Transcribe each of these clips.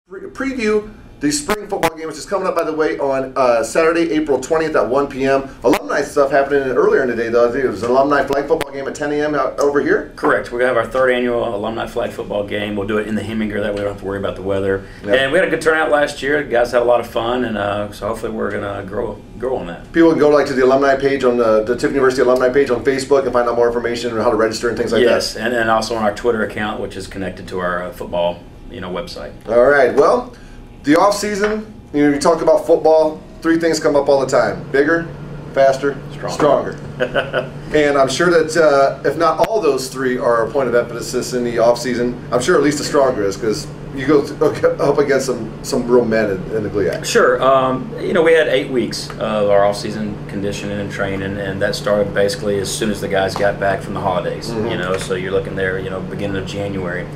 Preview the spring football game, which is coming up, by the way, on Saturday, April 20th at 1 p.m. Alumni stuff happening earlier in the day, though. I think it was an alumni flag football game at 10 a.m. over here. Correct. We're going to have our third annual alumni flag football game. We'll do it in the Heminger. That way we don't have to worry about the weather. Yep. And we had a good turnout last year. The guys had a lot of fun, and so hopefully we're going to grow on that. People can go to the alumni page on the Tiffin University alumni page on Facebook and find out more information on how to register and things like that. Yes, and also on our Twitter account, which is connected to our football website. All right. Well, the off season. You talk about football, three things come up all the time: bigger, faster, stronger. And I'm sure that if not all those three are a point of emphasis in the off season, I'm sure at least the stronger is, because you go up against some real men in the GLIAC. Sure. We had 8 weeks of our off-season conditioning and training, and that started basically as soon as the guys got back from the holidays. Mm-hmm. So you're looking there, beginning of January.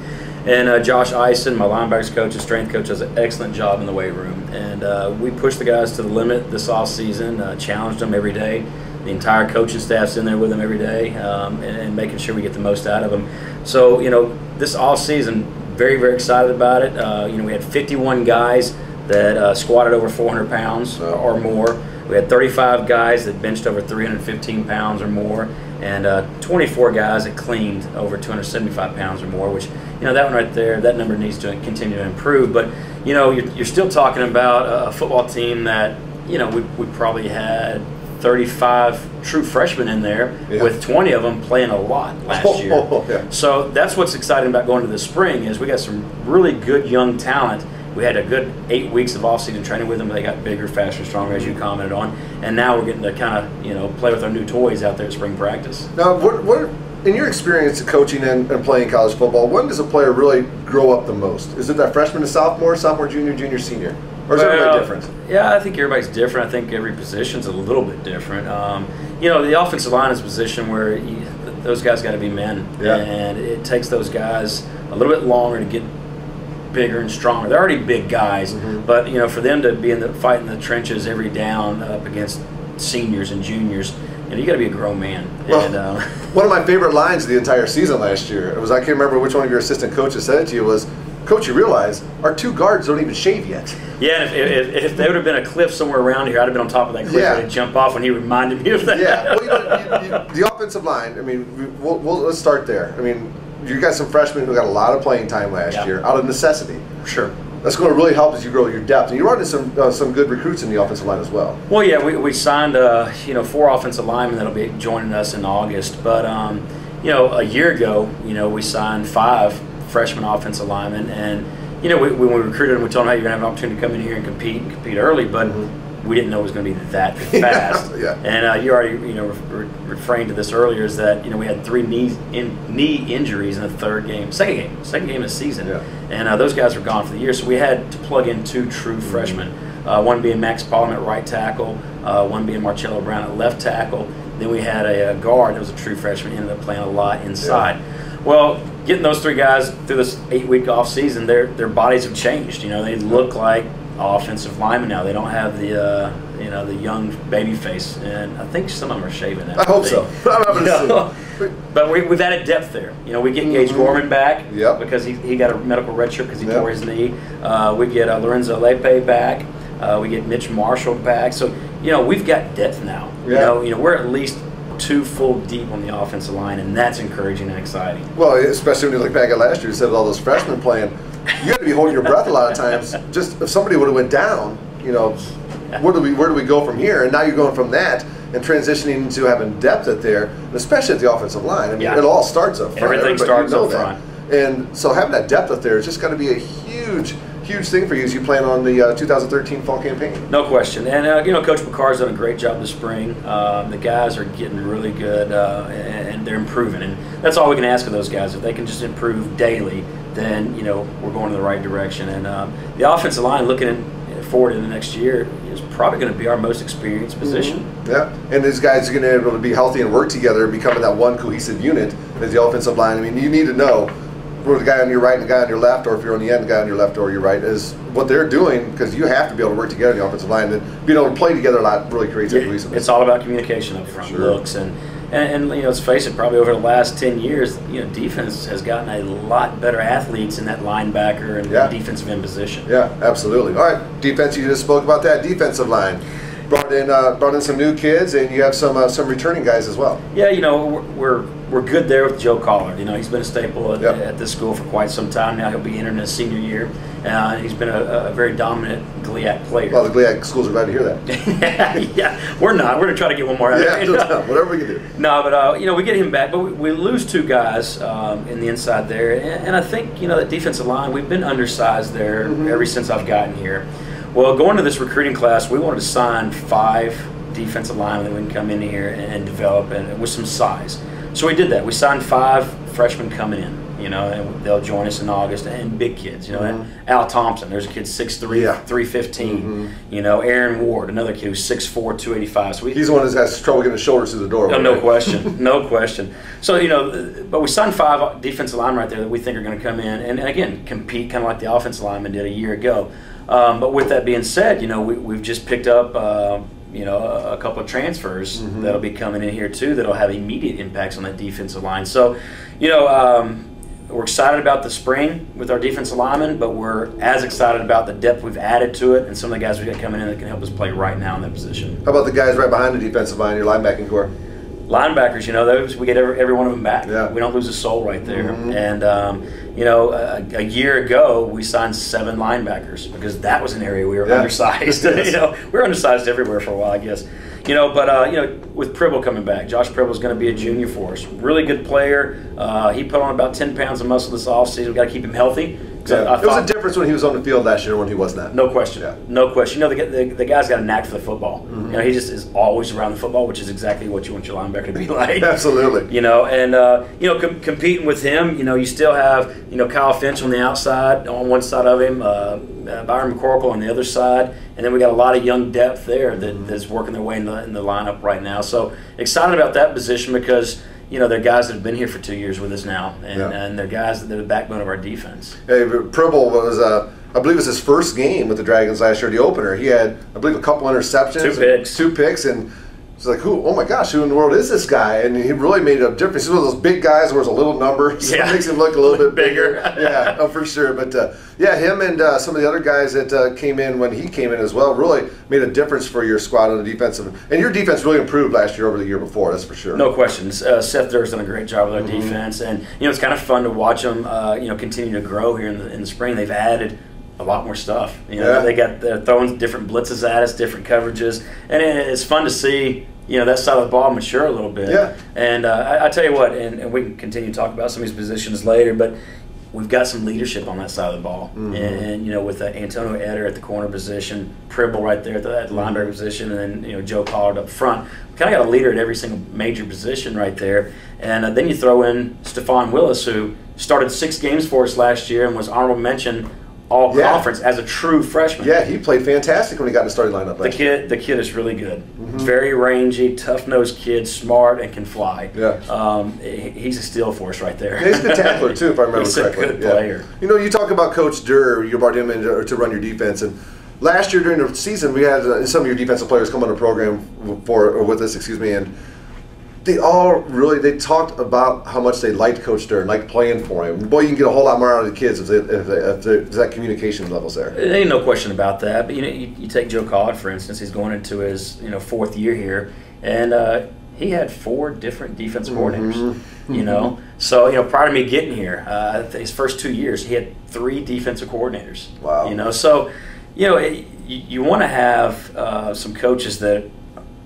And Josh Eisen, my linebackers coach and strength coach, does an excellent job in the weight room. And we pushed the guys to the limit this off-season, challenged them every day. The entire coaching staff's in there with them every day, and making sure we get the most out of them. So, this off-season, very, very excited about it. We had 51 guys that squatted over 400 pounds or more. We had 35 guys that benched over 315 pounds or more, and 24 guys that cleaned over 275 pounds or more, which, that one right there, that number needs to continue to improve. But, you're still talking about a football team that, we probably had 35 true freshmen in there, with 20 of them playing a lot last year. Yeah. So that's what's exciting about going to the spring, is we got some really good young talent. We had a good 8 weeks of off-season training with them. They got bigger, faster, stronger, as you commented on. And now we're getting to kind of, play with our new toys out there at spring practice. Now, what in your experience coaching and playing college football, when does a player really grow up the most? Is it that freshman to sophomore, junior, senior? Or is everybody different? Yeah, I think everybody's different. I think every position's a little bit different. The offensive line is a position where those guys got to be men. And it takes those guys a little bit longer to get bigger and stronger. They're already big guys, but for them to be in the fight in the trenches every down up against seniors and juniors, you got to be a grown man. Well, And, one of my favorite lines of the entire season last year, I can't remember which one of your assistant coaches said it to you, was, "Coach, you realize our two guards don't even shave yet." Yeah, and if there would have been a cliff somewhere around here, I'd have been on top of that cliff and jump off when he reminded me of that. Yeah, well, the offensive line, let's start there. You got some freshmen who got a lot of playing time last year out of necessity. Sure. That's going to really help as you grow your depth. And you're running some good recruits in the offensive line as well. Well, yeah, we signed 4 offensive linemen that'll be joining us in August. But a year ago, we signed 5 freshman offensive linemen, and when we recruited them, we told them, "Hey, you're going to have an opportunity to come in here and compete early," but we didn't know it was going to be that fast. And you already refrained to this earlier, is that we had 3 knee injuries in the second game of the season, and those guys were gone for the year. So we had to plug in 2 true freshmen, one being Max Pollum at right tackle, one being Marcello Brown at left tackle. Then we had a guard that was a true freshman, ended up playing a lot inside. Well, getting those 3 guys through this 8-week off season, their bodies have changed. They look like offensive linemen now. They don't have the the young baby face, and I think some of them are shaving now. I hope so. But we've added depth there. We get Gage Gorman back because he got a medical red shirt because he tore his knee. We get Lorenzo Lepe back. We get Mitch Marshall back. So we've got depth now. We're at least 2 full deep on the offensive line, and that's encouraging and exciting. Well, especially when you look back at last year, you said with all those freshmen playing, you had to be holding your breath a lot of times. Just if somebody would have went down, where do we go from here? And now you're going from that and transitioning into having depth at there, especially at the offensive line. It all starts up front. Everything starts up front. And so having that depth up there is just going to be a huge thing for you as you plan on the 2013 fall campaign. No question. And, Coach McCarr's done a great job this spring. The guys are getting really good, and they're improving. And that's all we can ask of those guys. If they can just improve daily, then, we're going in the right direction. And the offensive line, looking forward in the next year, is probably going to be our most experienced position. Yeah, and these guys are going to be able to be healthy and work together, becoming that one cohesive unit as the offensive line. You need to know where the guy on your right and the guy on your left, or if you're on the end, the guy on your left or your right, is what they're doing, because you have to be able to work together in the offensive line. And being able to play together a lot really creates that cohesiveness. It's all about communication up front, looks, and And let's face it, probably over the last 10 years, defense has gotten a lot better athletes in that linebacker and defensive end position. Yeah, absolutely. All right, defense. You just spoke about that defensive line. Brought in some new kids, and you have some returning guys as well. Yeah, we're good there with Joe Collard. He's been a staple at this school for quite some time now. He'll be entering his senior year. He's been a very dominant GLIAC player. Well, the GLIAC schools are glad to hear that. Yeah, we're not. We're going to try to get one more out of him. Whatever we can do. No, but, we get him back. But we lose two guys in the inside there. And I think, that defensive line, we've been undersized there ever since I've gotten here. Well, going to this recruiting class, we wanted to sign 5 defensive linemen that we can come in here and develop and with some size. So we did that. We signed 5 freshmen coming in, and they'll join us in August, and big kids, Al Thompson, there's a kid 6'3", 315, Aaron Ward, another kid who's 6'4", 285. So he's the one that has trouble getting his shoulders through the door. No question, no question. So, but we signed 5 defensive linemen right there that we think are going to come in and again, compete kind of like the offensive linemen did a year ago. But with that being said, we've just picked up, a couple of transfers that'll be coming in here too that'll have immediate impacts on that defensive line. So, we're excited about the spring with our defensive linemen, but we're as excited about the depth we've added to it and some of the guys we've got coming in that can help us play right now in that position. How about the guys right behind the defensive line, your linebacking core? Linebackers, those we get every one of them back. Yeah. We don't lose a soul right there. And a year ago we signed 7 linebackers because that was an area we were undersized. Yes. We were undersized everywhere for a while, I guess. But with Pribble coming back, Josh Pribble is going to be a junior for us. Really good player. He put on about 10 pounds of muscle this offseason. We've got to keep him healthy. Yeah. It was a difference when he was on the field last year when he was not. No question. Yeah. No question. The guy's got a knack for the football. He just is always around the football, which is exactly what you want your linebacker to be like. Absolutely. Competing with him, you still have, Kyle Finch on the outside, on one side of him, Byron McCorkle on the other side, and then we got a lot of young depth there that's working their way in the lineup right now. So excited about that position because they're guys that have been here for 2 years with us now, and they're guys that are the backbone of our defense. Hey, Pribble was, I believe it was his first game with the Dragons last year, the opener. He had, I believe, a couple interceptions. 2 picks, and it's like, oh my gosh, who in the world is this guy? And he really made a difference. He's one of those big guys where it's a little number, so it makes him look a little bit bigger. Yeah, for sure. But him and some of the other guys that came in when he came in as well really made a difference for your squad on the defensive. And your defense really improved last year over the year before, that's for sure. No questions. Seth Durr's done a great job with our defense, and it's kind of fun to watch them continue to grow here in the spring. They've added a lot more stuff. They're throwing different blitzes at us, different coverages, and it's fun to see that side of the ball mature a little bit. Yeah. And I tell you what, and we can continue to talk about some of these positions later, but we've got some leadership on that side of the ball. And with Antonio Eder at the corner position, Pribble right there at the linebacker position, and then Joe Collard up front. We kind of got a leader at every single major position right there. And then you throw in Stephon Willis, who started 6 games for us last year and was honorable mention all conference as a true freshman. Yeah, he played fantastic when he got in the starting lineup last year. The kid is really good. Very rangy, tough-nosed kid, smart, and can fly. Yeah. He's a steal for us right there. Yeah, he's a good tackler, too, if I remember correctly. He's a good player. You talk about Coach Durr, you brought him in to run your defense, and last year during the season, we had some of your defensive players come on the program with us, and they talked about how much they liked Coach Durr and liked playing for him. Boy, you can get a whole lot more out of the kids if that communication level's there. There ain't no question about that. But you take Joe Collard, for instance. He's going into his 4th year here, and he had 4 different defensive coordinators. So prior to me getting here, his first 2 years, he had 3 defensive coordinators. Wow. So you want to have some coaches that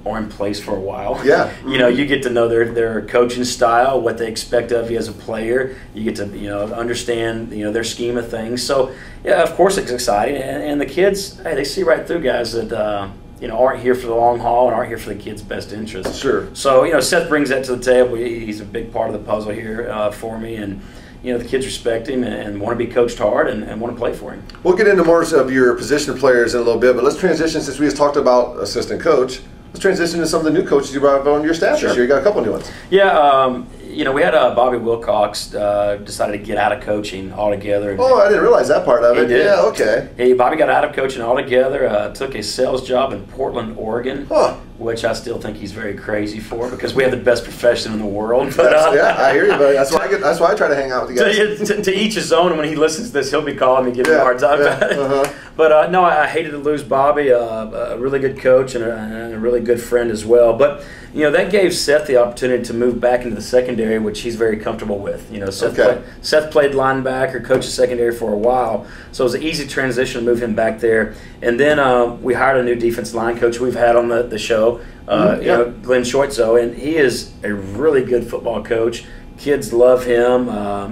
are in place for a while. Yeah. You get to know their coaching style, what they expect of you as a player. You get to understand their scheme of things. So yeah, of course it's exciting, and the kids, hey, they see right through guys that aren't here for the long haul and aren't here for the kids' best interest. Sure. So Seth brings that to the table. He's a big part of the puzzle here for me, and the kids respect him and want to be coached hard and want to play for him. We'll get into more of your position players in a little bit, but let's transition, since we just talked about assistant coach. Let's transition to some of the new coaches you brought on your staff this year. You got a couple new ones. Yeah, we had Bobby Wilcox decided to get out of coaching altogether. Oh, I didn't realize that part of it. He did. Yeah, okay. Bobby got out of coaching altogether, took a sales job in Portland, Oregon. Huh. which I still think he's very crazy for, because we have the best profession in the world. But, yeah, I hear you, buddy. That's why I try to hang out with you guys. To each his own. And when he listens to this, he'll be calling me, giving me a hard time about it. But no, I hated to lose Bobby, a really good coach and a really good friend as well. But that gave Seth the opportunity to move back into the secondary, which he's very comfortable with. Seth played linebacker, coached the secondary for a while, so it was an easy transition to move him back there. And then we hired a new defensive line coach we've had on the show, Glenn Schoitzo, and he is a really good football coach. Kids love him.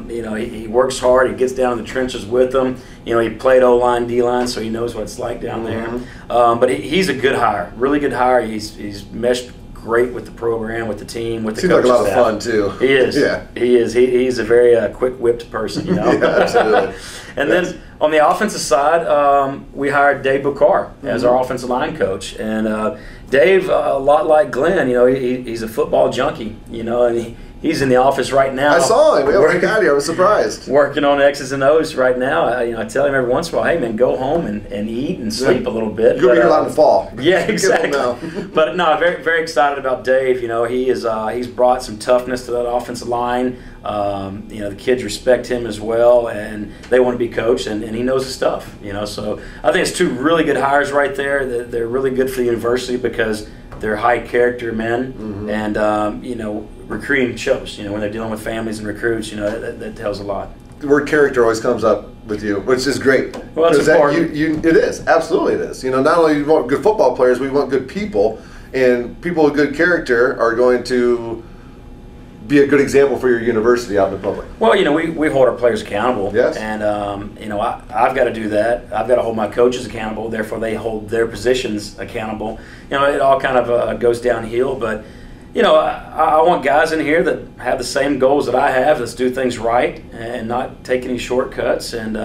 He works hard. He gets down in the trenches with them. He played O-line, D-line, so he knows what it's like down there. But he's a good hire, really good hire. He's meshed great with the program, with the team, with the coaching staff. Seems like a lot of fun too. He is. Yeah. He is. He's a very quick-whipped person. Yeah, absolutely. And then on the offensive side, we hired Dave Bukar as our offensive line coach. And Dave, a lot like Glenn, he's a football junkie. And he's in the office right now. I saw him. When he got here, I was surprised. Working on X's and O's right now. I tell him every once in a while, hey man, go home and eat and sleep a little bit. You'll be here a lot in the fall. Yeah, exactly. But no, very very excited about Dave. He's brought some toughness to that offensive line. The kids respect him as well, and they want to be coached, and he knows his stuff. So I think it's two really good hires right there. They're really good for the university because they're high character men, and recruiting shows. When they're dealing with families and recruits, that tells a lot. The word character always comes up with you, which is great. Well, that's important. It is, absolutely it is. Not only do we want good football players, we want good people, and people with good character are going to be a good example for your university out in the public. Well, we hold our players accountable. Yes. And, I've got to do that. I've got to hold my coaches accountable. Therefore, they hold their positions accountable. It all kind of goes downhill. But, I want guys in here that have the same goals that I have. Let's do things right and not take any shortcuts. And,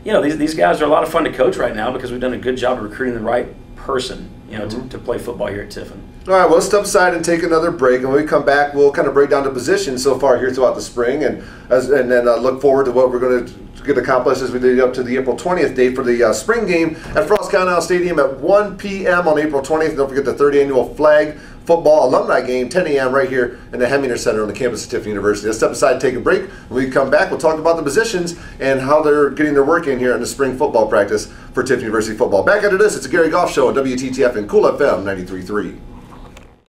these guys are a lot of fun to coach right now because we've done a good job of recruiting the right person, to play football here at Tiffin. All right, well, let's step aside and take another break. And when we come back, we'll kind of break down the positions so far here throughout the spring, and then look forward to what we're going to get accomplished as we lead up to the April 20th date for the spring game at Frost County Stadium at 1 p.m. on April 20th. Don't forget the third annual flag football alumni game, 10 a.m. right here in the Heminger Center on the campus of Tiffin University. Let's step aside and take a break. When we come back, we'll talk about the positions and how they're getting their work in here in the spring football practice for Tiffin University football. Back after this, it's a Gary Goff Show on WTTF and Cool FM 93.3.